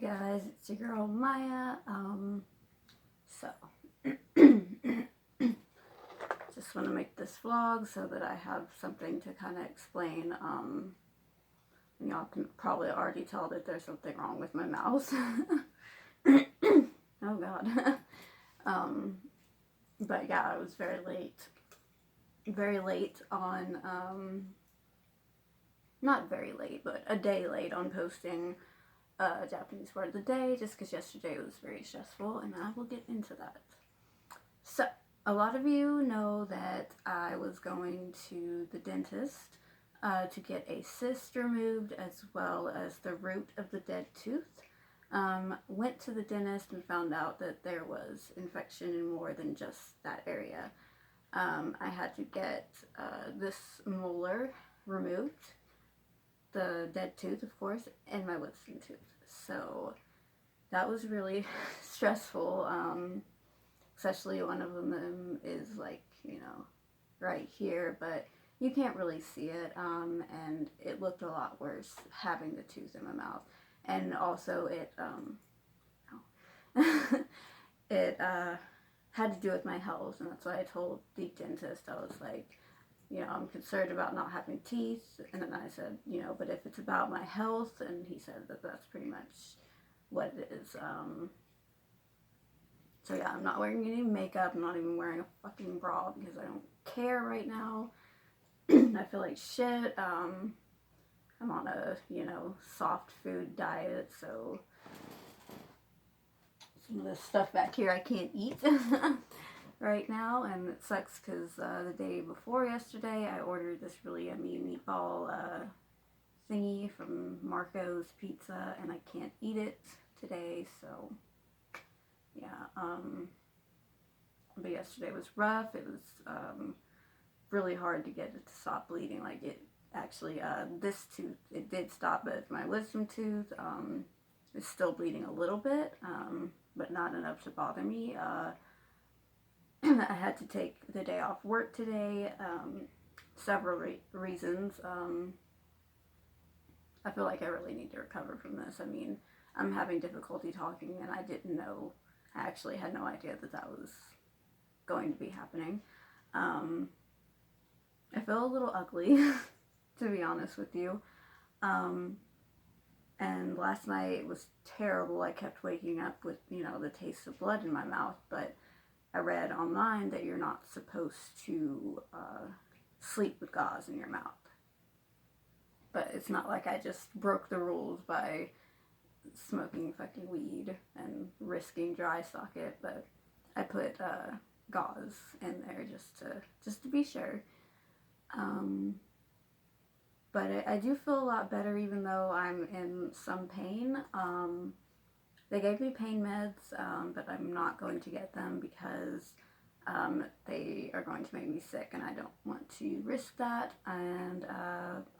Guys, it's your girl Maya. So just want to make this vlog so that I have something to kind of explain. Y'all can probably already tell that there's something wrong with my mouth. Oh God. But yeah, I was very late on, not very late, but a day late on posting Japanese word of the day, just because yesterday was very stressful, and I will get into that. So, a lot of you know that I was going to the dentist to get a cyst removed as well as the root of the dead tooth. Went to the dentist and found out that there was infection in more than just that area. I had to get this molar removed, the dead tooth, of course, and my wisdom tooth. So that was really stressful, especially one of them is like, right here, but you can't really see it, and it looked a lot worse having the tooth in my mouth. And also it had to do with my health, and that's why I told the dentist. I was like, I'm concerned about not having teeth. And then I said, but if it's about my health, and he said that that's pretty much what it is. So yeah, I'm not wearing any makeup. I'm not even wearing a fucking bra because I don't care right now. I feel like shit. I'm on a, soft food diet, so some of this stuff back here I can't eat right now, and it sucks because the day before yesterday I ordered this really yummy meatball thingy from Marco's Pizza, and I can't eat it today, so yeah. But yesterday was rough. It was really hard to get it to stop bleeding. Like, it actually, this tooth, it did stop, but my wisdom tooth is still bleeding a little bit, but not enough to bother me. I had to take the day off work today, several reasons. I feel like I really need to recover from this. I mean, I'm having difficulty talking, and I didn't know, I actually had no idea that that was going to be happening. I feel a little ugly, to be honest with you. And last night was terrible. I kept waking up with, the taste of blood in my mouth, but I read online that you're not supposed to sleep with gauze in your mouth. But it's not like I just broke the rules by smoking fucking weed and risking dry socket, but I put gauze in there just to be sure. But I do feel a lot better, even though I'm in some pain. They gave me pain meds, but I'm not going to get them because they are going to make me sick, and I don't want to risk that. And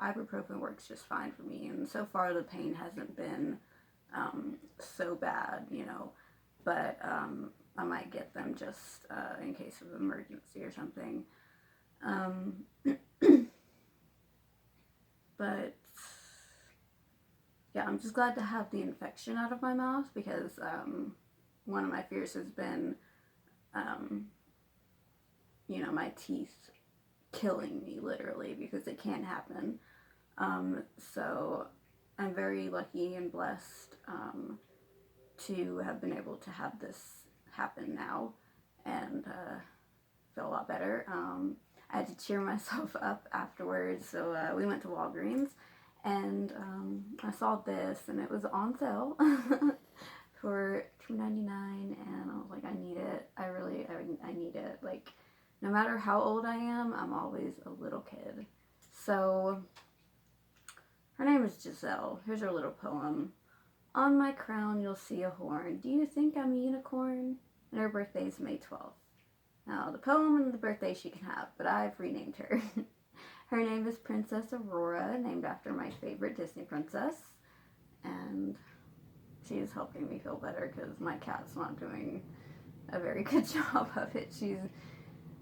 ibuprofen works just fine for me, and so far the pain hasn't been so bad, but I might get them just in case of emergency or something. But yeah, I'm just glad to have the infection out of my mouth, because one of my fears has been, my teeth killing me, literally, because it can't happen. So I'm very lucky and blessed to have been able to have this happen now, and feel a lot better. I had to cheer myself up afterwards, so we went to Walgreens, and I saw this, and it was on sale for $2.99, and I was like, I need it. I need it. Like, no matter how old I am, I'm always a little kid. So, her name is Giselle. Here's her little poem. On my crown you'll see a horn. Do you think I'm a unicorn? And her birthday is May 12th. Now, the poem and the birthday she can have, but I've renamed her. Her name is Princess Aurora, named after my favorite Disney princess. And she is helping me feel better because my cat's not doing a very good job of it. She's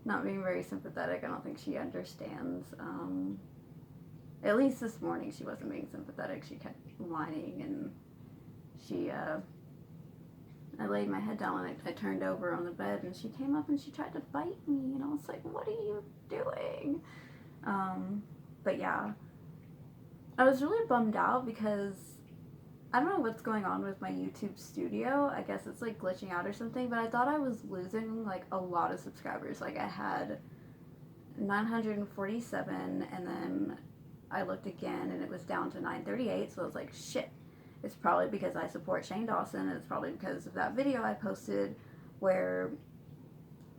not being very sympathetic. I don't think she understands. At least this morning she wasn't being sympathetic. She kept whining, and she, I laid my head down and I turned over on the bed and she came up and she tried to bite me and I was like, what are you doing? But yeah, I was really bummed out because I don't know what's going on with my YouTube studio. I guess it's like glitching out or something, but I thought I was losing like a lot of subscribers. Like I had 947 and then I looked again and it was down to 938, so I was like, shit. It's probably because I support Shane Dawson, and it's probably because of that video I posted where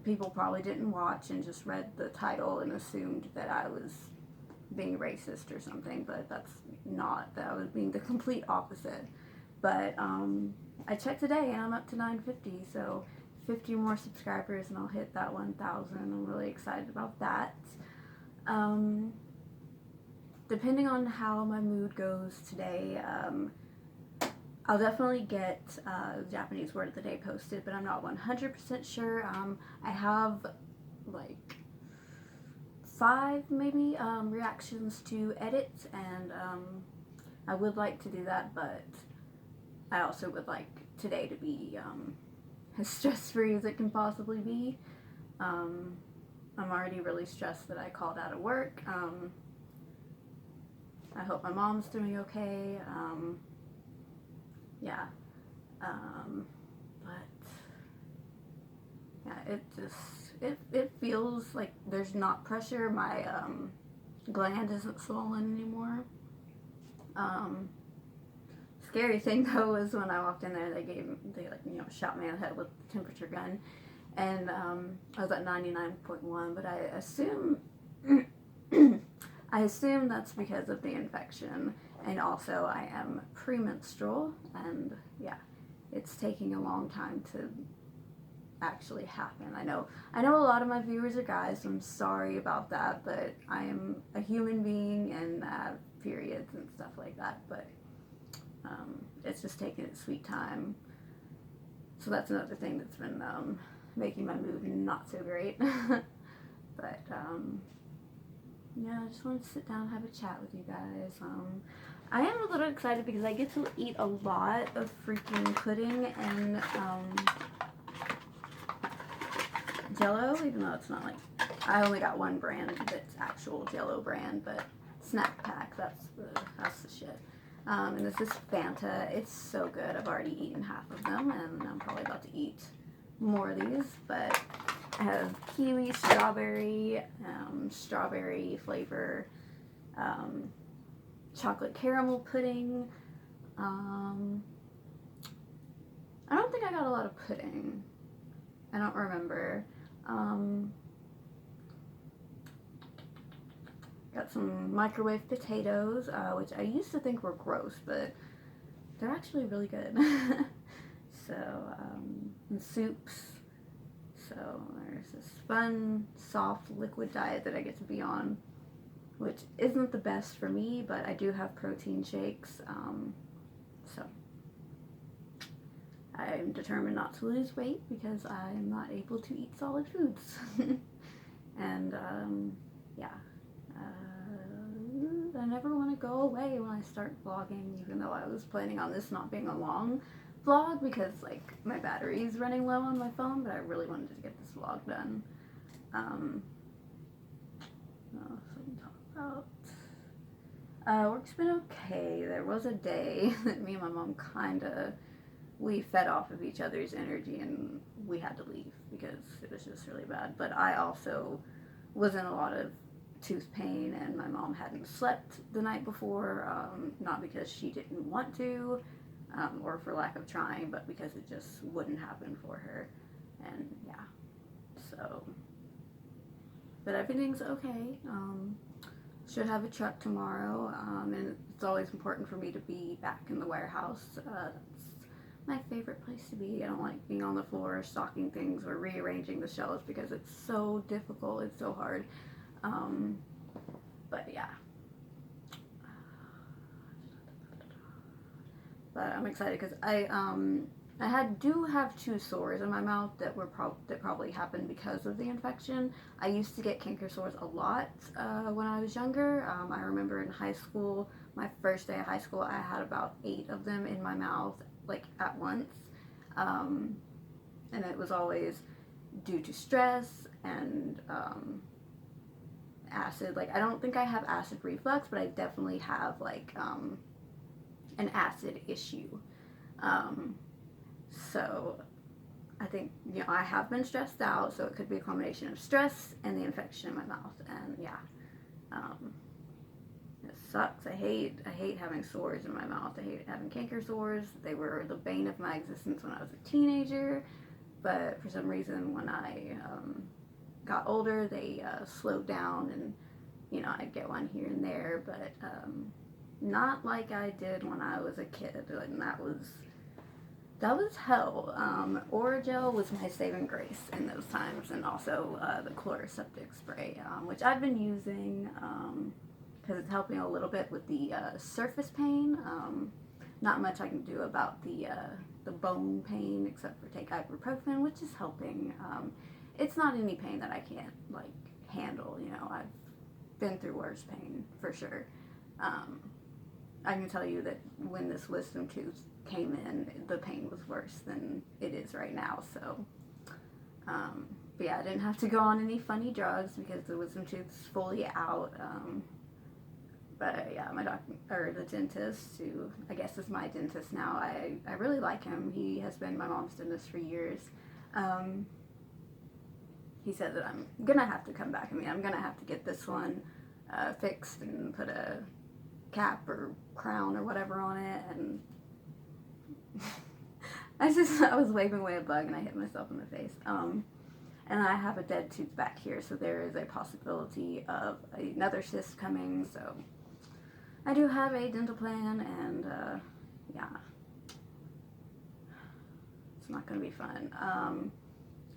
people probably didn't watch and just read the title and assumed that I was being racist or something, but that's not. That I was being the complete opposite. But I checked today and I'm up to 950, so 50 more subscribers and I'll hit that 1,000. I'm really excited about that. Depending on how my mood goes today, I'll definitely get the Japanese word of the day posted, but I'm not 100% sure. I have like 5 maybe reactions to edits, and I would like to do that, but I also would like today to be as stress-free as it can possibly be. I'm already really stressed that I called out of work. I hope my mom's doing okay. Yeah. But yeah, it feels like there's not pressure. My gland isn't swollen anymore. Scary thing though is when I walked in there, they shot me in the head with a temperature gun, and I was at 99.1. But I assume that's because of the infection, and also I am premenstrual, and yeah, it's taking a long time to actually happen. I know a lot of my viewers are guys, so I'm sorry about that, but I am a human being and I have periods and stuff like that, but it's just taking its sweet time. So that's another thing that's been making my mood not so great. But yeah, I just wanted to sit down and have a chat with you guys. I am a little excited because I get to eat a lot of freaking pudding and Jello, even though it's not like, I only got one brand that's actual Jello brand, but snack pack, that's the shit. And this is Fanta. It's so good. I've already eaten half of them, and I'm probably about to eat more of these, but I have kiwi, strawberry, strawberry flavor, chocolate caramel pudding. I don't think I got a lot of pudding. I don't remember. Got some microwave potatoes, which I used to think were gross, but they're actually really good. So, and soups. So there's this fun, soft, liquid diet that I get to be on, which isn't the best for me, but I do have protein shakes. So I'm determined not to lose weight because I'm not able to eat solid foods. And yeah, I never want to go away when I start vlogging, even though I was planning on this not being a long vlog because like my battery is running low on my phone, but I really wanted to get this vlog done. What else I can talk about? Work's been okay. There was a day that me and my mom we fed off of each other's energy and we had to leave because it was just really bad. But I also was in a lot of tooth pain, and my mom hadn't slept the night before, not because she didn't want to, or for lack of trying, but because it just wouldn't happen for her. And yeah, so, but everything's okay. Should have a truck tomorrow, and it's always important for me to be back in the warehouse. That's my favorite place to be. I don't like being on the floor stocking things or rearranging the shelves because it's so difficult, it's so hard. But yeah. But I'm excited because I do have two sores in my mouth that that probably happened because of the infection. I used to get canker sores a lot when I was younger. I remember in high school, my first day of high school, I had about 8 of them in my mouth, like at once, um, and it was always due to stress and acid. Like I don't think I have acid reflux, but I definitely have like an acid issue. Um, So I think, I have been stressed out, so it could be a combination of stress and the infection in my mouth. And yeah, um, it sucks. I hate having sores in my mouth. I hate having canker sores. They were the bane of my existence when I was a teenager, but for some reason when I got older, they slowed down, and I'd get one here and there, but not like I did when I was a kid. And that was hell. Oragel was my saving grace in those times, and also the chloroseptic spray, which I've been using because it's helping a little bit with the surface pain. Not much I can do about the bone pain except for take ibuprofen, which is helping. It's not any pain that I can't like handle. I've been through worse pain for sure. Um, I can tell you that when this wisdom tooth came in, the pain was worse than it is right now. So, but yeah, I didn't have to go on any funny drugs because the wisdom tooth's fully out. But yeah, my doctor, or the dentist, who I guess is my dentist now, I really like him. He has been my mom's dentist for years. Um, he said that I'm gonna have to come back. I mean, I'm gonna have to get this one fixed and put a cap or crown or whatever on it, and I was waving away a bug and I hit myself in the face. And I have a dead tooth back here, so there is a possibility of another cyst coming. So I do have a dental plan, and yeah, it's not gonna be fun.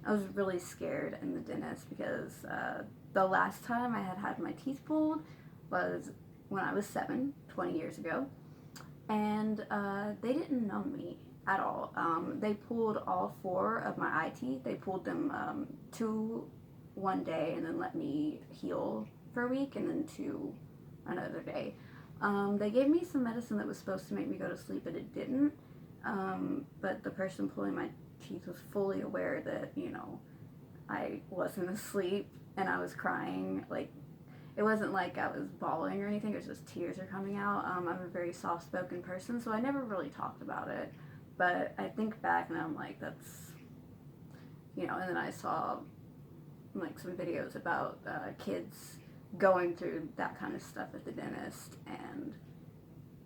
I was really scared in the dentist because the last time I had my teeth pulled was when I was 7, 20 years ago, and they didn't numb me at all. They pulled all 4 of my eye teeth. They pulled them 2 one day and then let me heal for a week, and then 2 another day. They gave me some medicine that was supposed to make me go to sleep, but it didn't. But the person pulling my teeth was fully aware that, I wasn't asleep and I was crying. Like, it wasn't like I was bawling or anything, it was just tears are coming out. I'm a very soft-spoken person, so I never really talked about it. But I think back and I'm like, that's, and then I saw like some videos about kids going through that kind of stuff at the dentist, and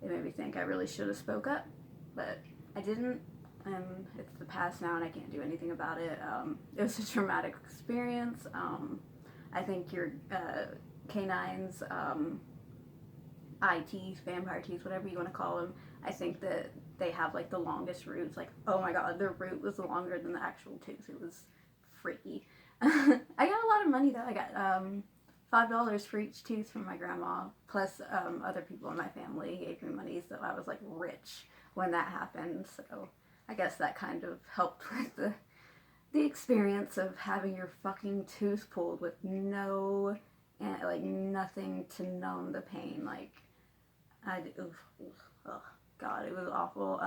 it made me think I really should have spoke up, but I didn't, and it's the past now and I can't do anything about it. It was a traumatic experience. I think your canines, eye teeth, vampire teeth, whatever you want to call them, I think that they have like the longest roots. Like, oh my god, their root was longer than the actual tooth. It was freaky. I got a lot of money though. I got $5 for each tooth from my grandma, plus other people in my family gave me money, so I was like rich when that happened. So I guess that kind of helped with the experience of having your fucking tooth pulled with like nothing to numb the pain. Like, oh god, it was awful.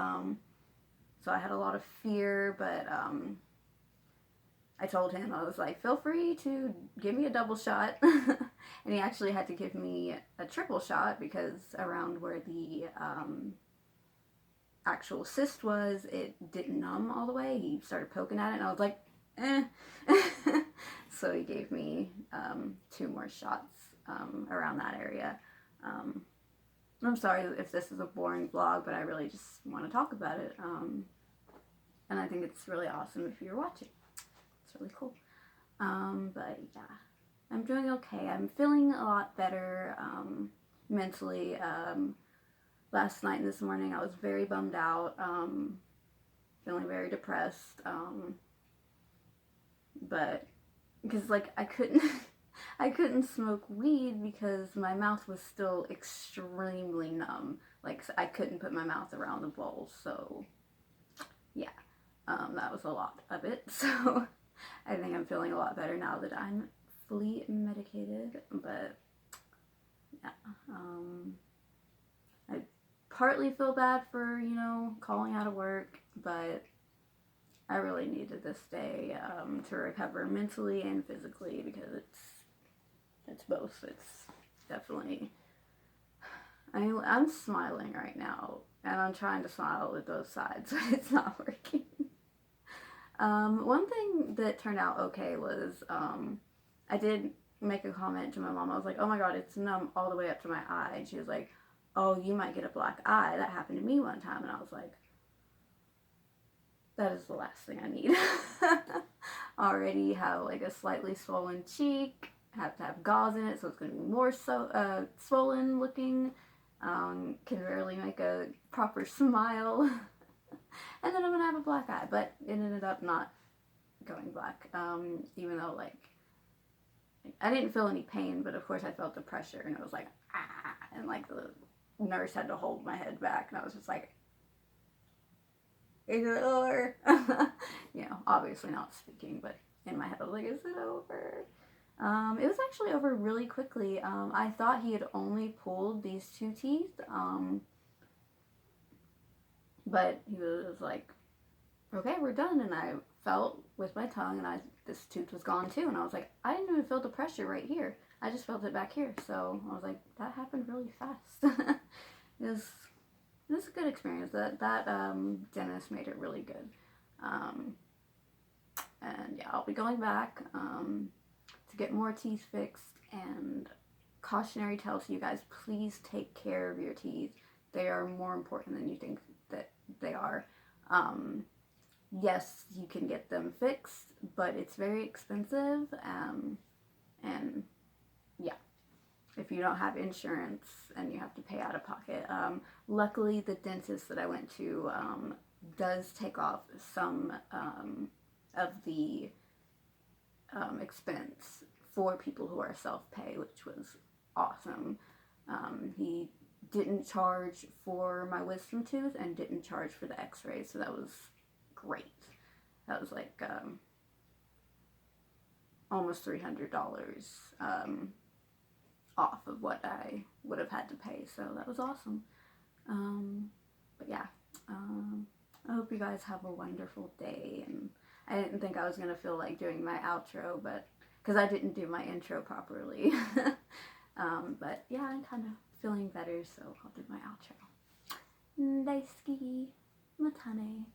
So I had a lot of fear, but I told him, I was like, feel free to give me a double shot. And he actually had to give me a triple shot because around where the actual cyst was, it didn't numb all the way. He started poking at it, and I was like, eh. So he gave me 2 more shots around that area. I'm sorry if this is a boring vlog, but I really just want to talk about it. And I think it's really awesome if you're watching. It's really cool. But yeah, I'm doing okay. I'm feeling a lot better mentally. Last night and this morning I was very bummed out, feeling very depressed, but because like I couldn't I couldn't smoke weed because my mouth was still extremely numb. Like, I couldn't put my mouth around the bowl. So yeah, That was a lot of it. So I think I'm feeling a lot better now that I'm fully medicated. But yeah, I partly feel bad for, calling out of work, but I really needed this day to recover mentally and physically, because it's both. It's definitely. I'm smiling right now, and I'm trying to smile with both sides, but it's not working. One thing that turned out okay was I did make a comment to my mom. I was like, "Oh my god, it's numb all the way up to my eye," and she was like, "Oh, you might get a black eye. That happened to me one time," and I was like, that is the last thing I need. Already have like a slightly swollen cheek. Have to have gauze in it, so it's going to be more swollen looking. Can barely make a proper smile. And then I'm going to have a black eye, but it ended up not going black. Even though I didn't feel any pain, but of course I felt the pressure, and it was like, ah, and like the nurse had to hold my head back, and I was just like, is it over? Obviously not speaking, but in my head I was like, is it over? It was actually over really quickly. I thought he had only pulled these 2 teeth, but he was like, okay, we're done. And I felt with my tongue, and this tooth was gone too. And I was like, I didn't even feel the pressure right here. I just felt it back here. So I was like, that happened really fast. It was a good experience. That dentist made it really good. And yeah, I'll be going back to get more teeth fixed. And cautionary tale to you guys, please take care of your teeth. They are more important than you think that they are. Yes, you can get them fixed, but it's very expensive. And yeah, if you don't have insurance and you have to pay out of pocket. Luckily, the dentist that I went to does take off some of the expense for people who are self-pay, which was awesome. He didn't charge for my wisdom tooth and didn't charge for the x-rays, so that was great. That was like almost $300 off of what I would have had to pay, so that was awesome. But yeah, I hope you guys have a wonderful day. And I didn't think I was going to feel like doing my outro, but because I didn't do my intro properly. But yeah, I'm kind of feeling better, so I'll do my outro. Daisuki, matane.